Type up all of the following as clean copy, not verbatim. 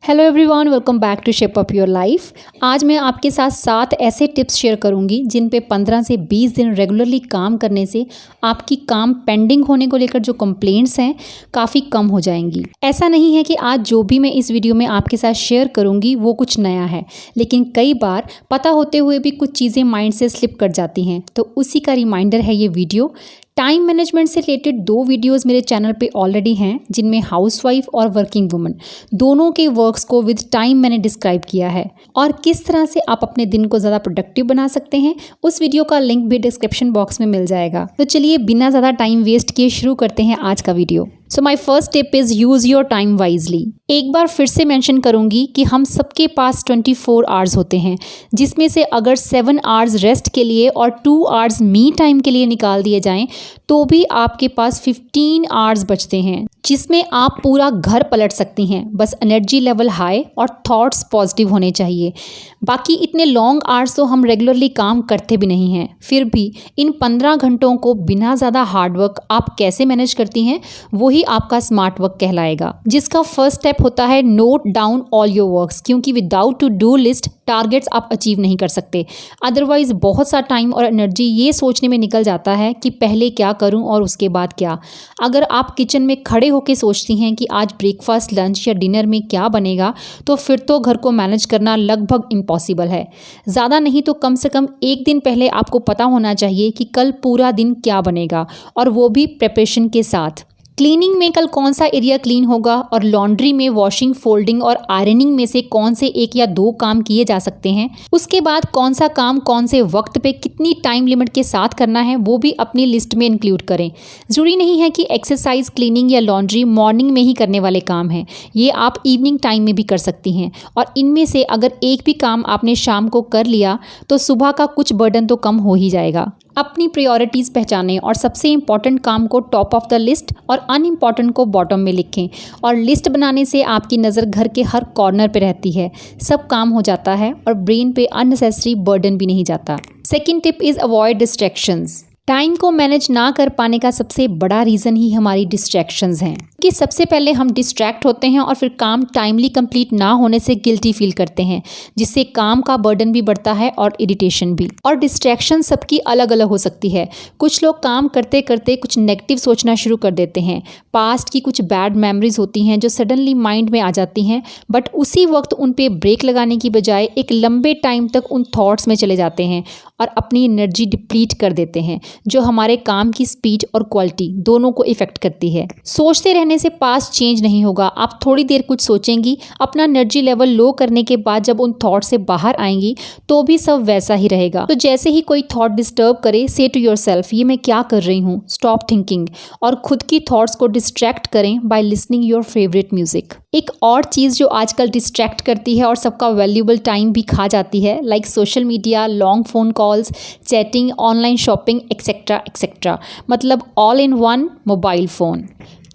Hello everyone, welcome back to shape up your life. आज मैं आपके साथ 7 ऐसे टिप्स शेयर करूंगी जिन पे 15 से 20 दिन रेगुलरली काम करने से आपकी काम पेंडिंग होने को लेकर जो कंप्लेंट्स हैं काफ़ी कम हो जाएंगी। ऐसा नहीं है कि आज जो भी मैं इस वीडियो में आपके साथ शेयर करूंगी वो कुछ नया है, लेकिन कई बार पता होते हुए भी कुछ चीज़ें माइंड से स्लिप कर जाती हैं, तो उसी का रिमाइंडर है ये वीडियो। टाइम मैनेजमेंट से रिलेटेड 2 वीडियोस मेरे चैनल पे ऑलरेडी हैं, जिनमें हाउसवाइफ और वर्किंग वुमन दोनों के वर्क्स को विद टाइम मैंने डिस्क्राइब किया है और किस तरह से आप अपने दिन को ज़्यादा प्रोडक्टिव बना सकते हैं। उस वीडियो का लिंक भी डिस्क्रिप्शन बॉक्स में मिल जाएगा। तो चलिए बिना ज़्यादा टाइम वेस्ट किए शुरू करते हैं आज का video. So my first tip is use your time wisely. एक बार फिर से मेंशन करूंगी कि हम सबके पास 24 आवर्स होते हैं, जिसमें से अगर 7 आवर्स रेस्ट के लिए और 2 आवर्स मी टाइम के लिए निकाल दिए जाएं तो भी आपके पास 15 आवर्स बचते हैं, जिसमें आप पूरा घर पलट सकती हैं। बस एनर्जी लेवल हाई और थॉट्स पॉजिटिव होने चाहिए। बाकी इतने लॉन्ग आवर्स तो हम रेगुलरली काम करते भी नहीं हैं, फिर भी इन 15 घंटों को बिना ज़्यादा हार्डवर्क आप कैसे मैनेज करती हैं वही आपका स्मार्ट वर्क कहलाएगा, जिसका फर्स्ट स्टेप होता है note down all your works, क्योंकि without to do list targets आप अचीव नहीं कर सकते। अदरवाइज बहुत सा टाइम और एनर्जी ये सोचने में निकल जाता है कि पहले क्या करूं और उसके बाद क्या। अगर आप किचन में खड़े होकर सोचती हैं कि आज ब्रेकफास्ट, लंच या डिनर में क्या बनेगा, तो फिर तो घर को मैनेज करना लगभग इम्पॉसिबल है। ज़्यादा नहीं तो कम से कम एक दिन पहले आपको पता होना चाहिए कि कल पूरा दिन क्या बनेगा, और वो भी प्रिपरेशन के साथ। क्लीनिंग में कल कौन सा एरिया क्लीन होगा और लॉन्ड्री में वॉशिंग, फोल्डिंग और आयरनिंग में से कौन से 1 या 2 काम किए जा सकते हैं। उसके बाद कौन सा काम कौन से वक्त पे कितनी टाइम लिमिट के साथ करना है वो भी अपनी लिस्ट में इंक्लूड करें। ज़रूरी नहीं है कि एक्सरसाइज, क्लीनिंग या लॉन्ड्री मॉर्निंग में ही करने वाले काम हैं, ये आप इवनिंग टाइम में भी कर सकती हैं। और इनमें से अगर एक भी काम आपने शाम को कर लिया तो सुबह का कुछ बर्डन तो कम हो ही जाएगा। अपनी प्रायोरिटीज़ पहचानें और सबसे इम्पॉर्टेंट काम को टॉप ऑफ द लिस्ट और अनइम्पॉर्टेंट को बॉटम में लिखें। और लिस्ट बनाने से आपकी नज़र घर के हर कॉर्नर पे रहती है, सब काम हो जाता है और ब्रेन पे अननेसेसरी बर्डन भी नहीं जाता। Second tip is avoid distractions. Time को मैनेज ना कर पाने का सबसे बड़ा रीज़न ही हमारी डिस्ट्रैक्शंस हैं, कि सबसे पहले हम डिस्ट्रैक्ट होते हैं और फिर काम टाइमली कंप्लीट ना होने से गिल्टी फील करते हैं, जिससे काम का बर्डन भी बढ़ता है और इरिटेशन भी। और डिस्ट्रैक्शन सबकी अलग अलग हो सकती है। कुछ लोग काम करते करते कुछ नेगेटिव सोचना शुरू कर देते हैं। पास्ट की कुछ बैड मेमोरीज होती हैं जो सडनली माइंड में आ जाती हैं, बट उसी वक्त उन पे ब्रेक लगाने की बजाय एक लंबे टाइम तक उन थॉट्स में चले जाते हैं और अपनी एनर्जी डिप्लीट कर देते हैं, जो हमारे काम की स्पीड और क्वालिटी दोनों को इफेक्ट करती है। सोचते रहने से पास्ट चेंज नहीं होगा। आप थोड़ी देर कुछ सोचेंगी, अपना एनर्जी लेवल लो करने के बाद जब उन थॉट से बाहर आएंगी तो भी सब वैसा ही रहेगा। तो जैसे ही कोई थॉट डिस्टर्ब करे, से टू योरसेल्फ, ये मैं क्या कर रही हूँ, स्टॉप थिंकिंग, और खुद की थॉट्स को डिस्ट्रैक्ट करें by listening your favourite music. एक और चीज़ जो आजकल डिस्ट्रैक्ट करती है और सबका वैल्यूएबल टाइम भी खा जाती है, like social media, long phone calls, chatting, online shopping, etcetera etcetera. मतलब all in one mobile phone.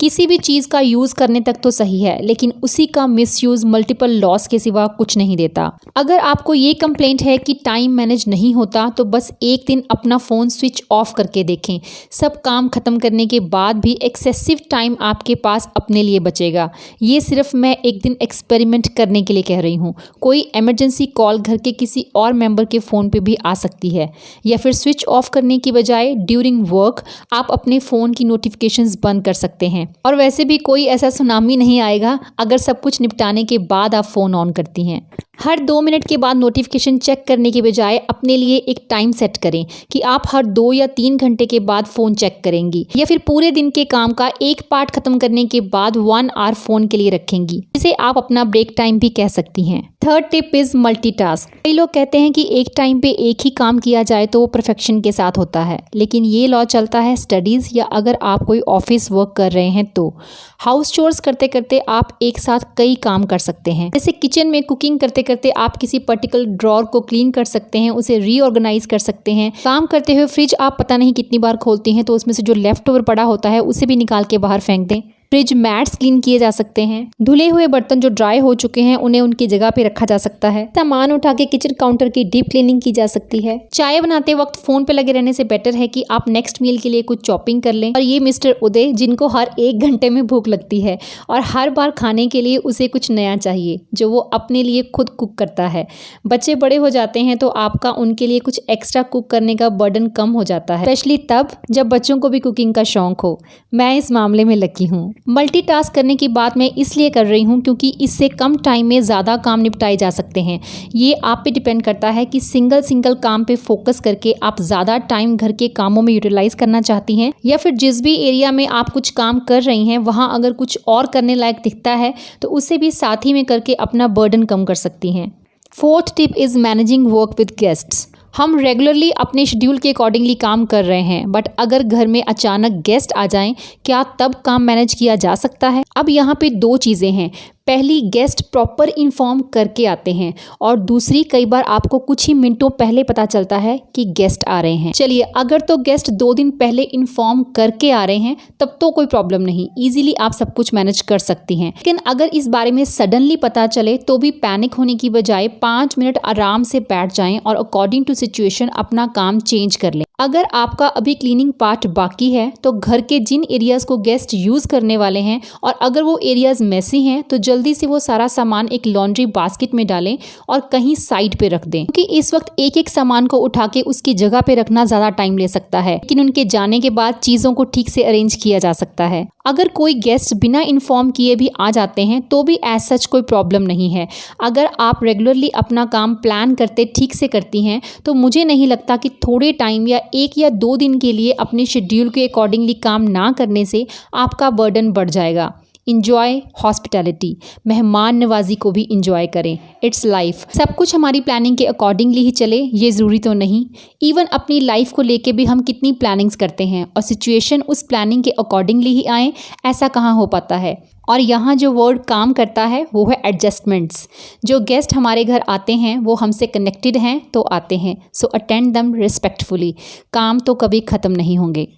किसी भी चीज़ का यूज़ करने तक तो सही है, लेकिन उसी का मिसयूज़ मल्टीपल लॉस के सिवा कुछ नहीं देता। अगर आपको ये कंप्लेंट है कि टाइम मैनेज नहीं होता, तो बस एक दिन अपना फ़ोन स्विच ऑफ करके देखें। सब काम ख़त्म करने के बाद भी एक्सेसिव टाइम आपके पास अपने लिए बचेगा। ये सिर्फ मैं एक दिन एक्सपेरिमेंट करने के लिए कह रही हूँ। कोई इमरजेंसी कॉल घर के किसी और मेंबर के फ़ोन पे भी आ सकती है, या फिर स्विच ऑफ करने की बजाय ड्यूरिंग वर्क आप अपने फ़ोन की नोटिफिकेशंस बंद कर सकते हैं। और वैसे भी कोई ऐसा सुनामी नहीं आएगा अगर सब कुछ निपटाने के बाद आप फ़ोन ऑन करती हैं। हर 2 मिनट के बाद नोटिफिकेशन चेक करने के बजाय अपने लिए एक टाइम सेट करें कि आप हर 2 या 3 घंटे के बाद फ़ोन चेक करेंगी, या फिर पूरे दिन के काम का एक पार्ट खत्म करने के बाद 1 आवर फ़ोन के लिए रखेंगी, जिसे आप अपना ब्रेक टाइम भी कह सकती हैं। Third tip is multitask. कई लोग कहते हैं कि एक टाइम पे एक ही काम किया जाए तो वो परफेक्शन के साथ होता है, लेकिन ये लॉ चलता है स्टडीज़ या अगर आप कोई ऑफिस वर्क कर रहे हैं तो। हाउस चोर्स करते करते आप एक साथ कई काम कर सकते हैं। जैसे किचन में कुकिंग करते करते आप किसी पर्टिकुलर ड्रॉर को क्लीन कर सकते हैं, उसे रीऑर्गेनाइज कर सकते हैं। काम करते हुए फ्रिज आप पता नहीं कितनी बार खोलती हैं, तो उसमें से जो लेफ्ट ओवर पड़ा होता है उसे भी निकाल के बाहर फेंक दें। फ्रिज मैट्स क्लीन किए जा सकते हैं। धुले हुए बर्तन जो ड्राई हो चुके हैं उन्हें उनकी जगह पे रखा जा सकता है। सामान उठा के किचन काउंटर की डीप क्लीनिंग की जा सकती है। चाय बनाते वक्त फोन पे लगे रहने से बेटर है कि आप नेक्स्ट मील के लिए कुछ चॉपिंग कर लें। और ये मिस्टर उदय जिनको हर 1 घंटे में भूख लगती है और हर बार खाने के लिए उसे कुछ नया चाहिए जो वो अपने लिए खुद कुक करता है। बच्चे बड़े हो जाते हैं तो आपका उनके लिए कुछ एक्स्ट्रा कुक करने का बर्डन कम हो जाता है, स्पेशली तब जब बच्चों को भी कुकिंग का शौक हो। मैं इस मामले में लकी हूँ। मल्टीटास्क करने की बात मैं इसलिए कर रही हूँ क्योंकि इससे कम टाइम में ज़्यादा काम निपटाए जा सकते हैं। ये आप पे डिपेंड करता है कि सिंगल काम पे फोकस करके आप ज़्यादा टाइम घर के कामों में यूटिलाइज करना चाहती हैं या फिर जिस भी एरिया में आप कुछ काम कर रही हैं वहाँ अगर कुछ और करने लायक दिखता है तो उसे भी साथ ही में करके अपना बर्डन कम कर सकती हैं। 4th tip is managing work with guests. हम रेगुलरली अपने शेड्यूल के अकॉर्डिंगली काम कर रहे हैं, बट अगर घर में अचानक गेस्ट आ जाएं, क्या तब काम मैनेज किया जा सकता है? अब यहाँ पे 2 चीज़ें हैं। पहली, गेस्ट प्रॉपर इन्फॉर्म करके आते हैं और दूसरी, कई बार आपको कुछ ही मिनटों पहले पता चलता है कि गेस्ट आ रहे हैं। चलिए, अगर तो गेस्ट 2 दिन पहले इन्फॉर्म करके आ रहे हैं तब तो कोई प्रॉब्लम नहीं, इजीली आप सब कुछ मैनेज कर सकती हैं। लेकिन अगर इस बारे में सडनली पता चले तो भी पैनिक होने की बजाय 5 मिनट आराम से बैठ जाएं और अकॉर्डिंग टू सिचुएशन अपना काम चेंज कर लें। अगर आपका अभी क्लीनिंग पार्ट बाकी है तो घर के जिन एरियाज को गेस्ट यूज करने वाले हैं और अगर वो एरियाज मेसी हैं तो जल्दी से वो सारा सामान एक लॉन्ड्री बास्केट में डालें और कहीं साइड पे रख दें, क्योंकि इस वक्त एक एक सामान को उठा के उसकी जगह पे रखना ज़्यादा टाइम ले सकता है, लेकिन उनके जाने के बाद चीज़ों को ठीक से अरेंज किया जा सकता है। अगर कोई गेस्ट बिना इन्फॉर्म किए भी आ जाते हैं तो भी एज सच कोई प्रॉब्लम नहीं है। अगर आप रेगुलरली अपना काम प्लान करते ठीक से करती हैं तो मुझे नहीं लगता कि थोड़े टाइम या 1 या 2 दिन के लिए अपने शेड्यूल के अकॉर्डिंगली काम ना करने से आपका बर्डन बढ़ जाएगा। इंजॉय हॉस्पिटैलिटी, मेहमान नवाजी को भी इंजॉय करें। It's life. सब कुछ हमारी प्लानिंग के अकॉर्डिंगली ही चले ये ज़रूरी तो नहीं। इवन अपनी लाइफ को लेके भी हम कितनी प्लानिंग्स करते हैं और सिचुएशन उस प्लानिंग के अकॉर्डिंगली ही आए, ऐसा कहाँ हो पाता है। और यहाँ जो वर्ड काम करता है वो है एडजस्टमेंट्स। जो गेस्ट हमारे घर आते हैं वो हमसे कनेक्टेड हैं तो आते हैं, सो अटेंड देम रिस्पेक्टफुली। काम तो कभी ख़त्म नहीं होंगे।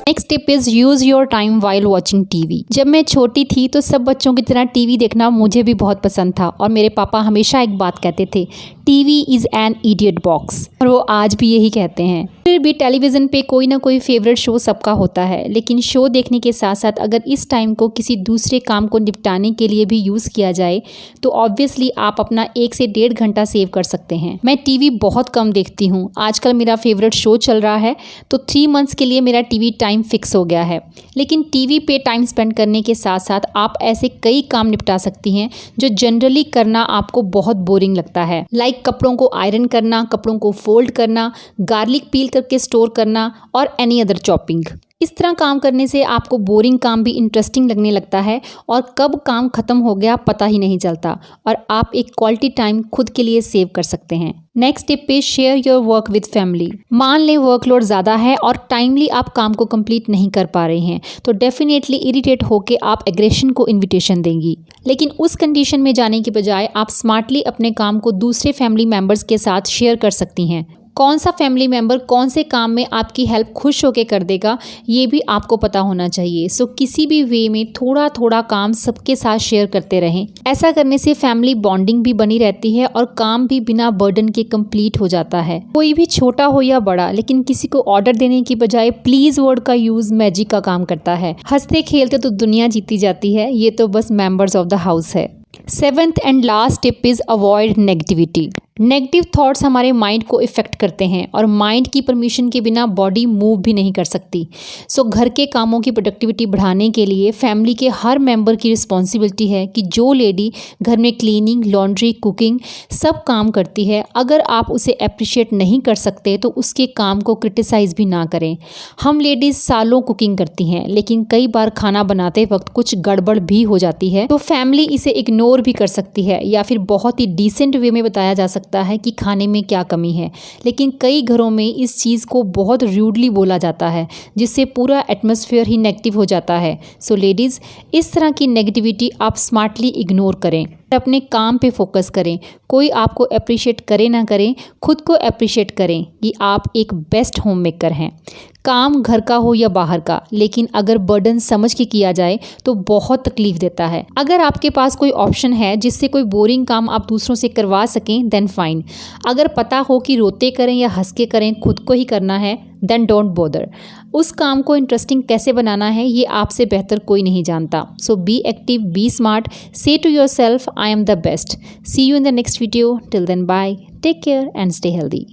Next tip is use your time while watching TV. जब मैं छोटी थी तो सब बच्चों की तरह टीवी देखना मुझे भी बहुत पसंद था और मेरे पापा हमेशा एक बात कहते थे, TV is an idiot box, और वो आज भी यही कहते हैं। फिर भी टेलीविज़न पे कोई ना कोई फेवरेट शो सबका होता है, लेकिन शो देखने के साथ साथ अगर इस टाइम को किसी दूसरे काम को निपटाने के लिए भी यूज़ किया जाए तो ऑब्वियसली आप अपना 1 से 1.5 घंटा सेव कर सकते हैं। मैं टीवी बहुत कम देखती हूँ। आजकल मेरा फेवरेट शो चल रहा है तो 3 मंथ्स के लिए मेरा टीवी टाइम फिक्स हो गया है। लेकिन टीवी पे टाइम स्पेंड करने के साथ साथ आप ऐसे कई काम निपटा सकती हैं जो जनरली करना आपको बहुत बोरिंग लगता है, लाइक कपड़ों को आयरन करना, कपड़ों को फोल्ड करना, गार्लिक पील करके स्टोर करना और एनी अदर चॉपिंग। इस तरह काम करने से आपको बोरिंग काम भी इंटरेस्टिंग लगने लगता है और कब काम खत्म हो गया पता ही नहीं चलता और आप एक क्वालिटी टाइम खुद के लिए सेव कर सकते हैं। नेक्स्ट टिप पे share your work with family. मान लें वर्कलोड ज़्यादा है और टाइमली आप काम को कंप्लीट नहीं कर पा रहे हैं तो डेफिनेटली इरिटेट होकर आप एग्रेशन को इन्विटेशन देंगी, लेकिन उस कंडीशन में जाने की बजाय आप स्मार्टली अपने काम को दूसरे फैमिली मेम्बर्स के साथ शेयर कर सकती हैं। कौन सा फैमिली मेम्बर कौन से काम में आपकी हेल्प खुश होकर कर देगा ये भी आपको पता होना चाहिए। सो किसी भी वे में थोड़ा थोड़ा काम सबके साथ शेयर करते रहें। ऐसा करने से फैमिली बॉन्डिंग भी बनी रहती है और काम भी बिना बर्डन के कंप्लीट हो जाता है। कोई भी छोटा हो या बड़ा, लेकिन किसी को ऑर्डर देने की बजाय प्लीज वर्ड का यूज मैजिक का काम करता है। हंसते खेलते तो दुनिया जीती जाती है, ये तो बस मेंबर्स ऑफ द हाउस है। 7th and last tip is avoid negativity. Negative thoughts हमारे माइंड को इफ़ेक्ट करते हैं और माइंड की परमिशन के बिना बॉडी मूव भी नहीं कर सकती। सो घर के कामों की प्रोडक्टिविटी बढ़ाने के लिए फैमिली के हर मेंबर की रिस्पॉन्सिबिलिटी है कि जो लेडी घर में क्लीनिंग, लॉन्ड्री, कुकिंग सब काम करती है, अगर आप उसे अप्रिशिएट नहीं कर सकते तो उसके काम को क्रिटिसाइज़ भी ना करें। हम लेडीज़ सालों कुकिंग करती हैं, लेकिन कई बार खाना बनाते वक्त कुछ गड़बड़ भी हो जाती है तो फैमिली इसे इग्नोर भी कर सकती है या फिर बहुत ही डिसेंट वे में बताया जा सकता है कि खाने में क्या कमी है। लेकिन कई घरों में इस चीज़ को बहुत रूडली बोला जाता है जिससे पूरा एटमॉस्फेयर ही नेगेटिव हो जाता है। सो लेडीज़, इस तरह की नेगेटिविटी आप स्मार्टली इग्नोर करें, अपने काम पे फोकस करें। कोई आपको अप्रिशिएट करे ना करें, खुद को अप्रिशिएट करें कि आप एक बेस्ट होम मेकर हैं। काम घर का हो या बाहर का, लेकिन अगर बर्डन समझ के किया जाए तो बहुत तकलीफ देता है। अगर आपके पास कोई ऑप्शन है जिससे कोई बोरिंग काम आप दूसरों से करवा सकें देन फाइन। अगर पता हो कि रोते करें या हंस के करें, खुद को ही करना है, देन डोंट बॉदर। उस काम को इंटरेस्टिंग कैसे बनाना है ये आपसे बेहतर कोई नहीं जानता। So be active, be smart, say to yourself I am the best. See you in the next video. Till then bye, take care and stay healthy.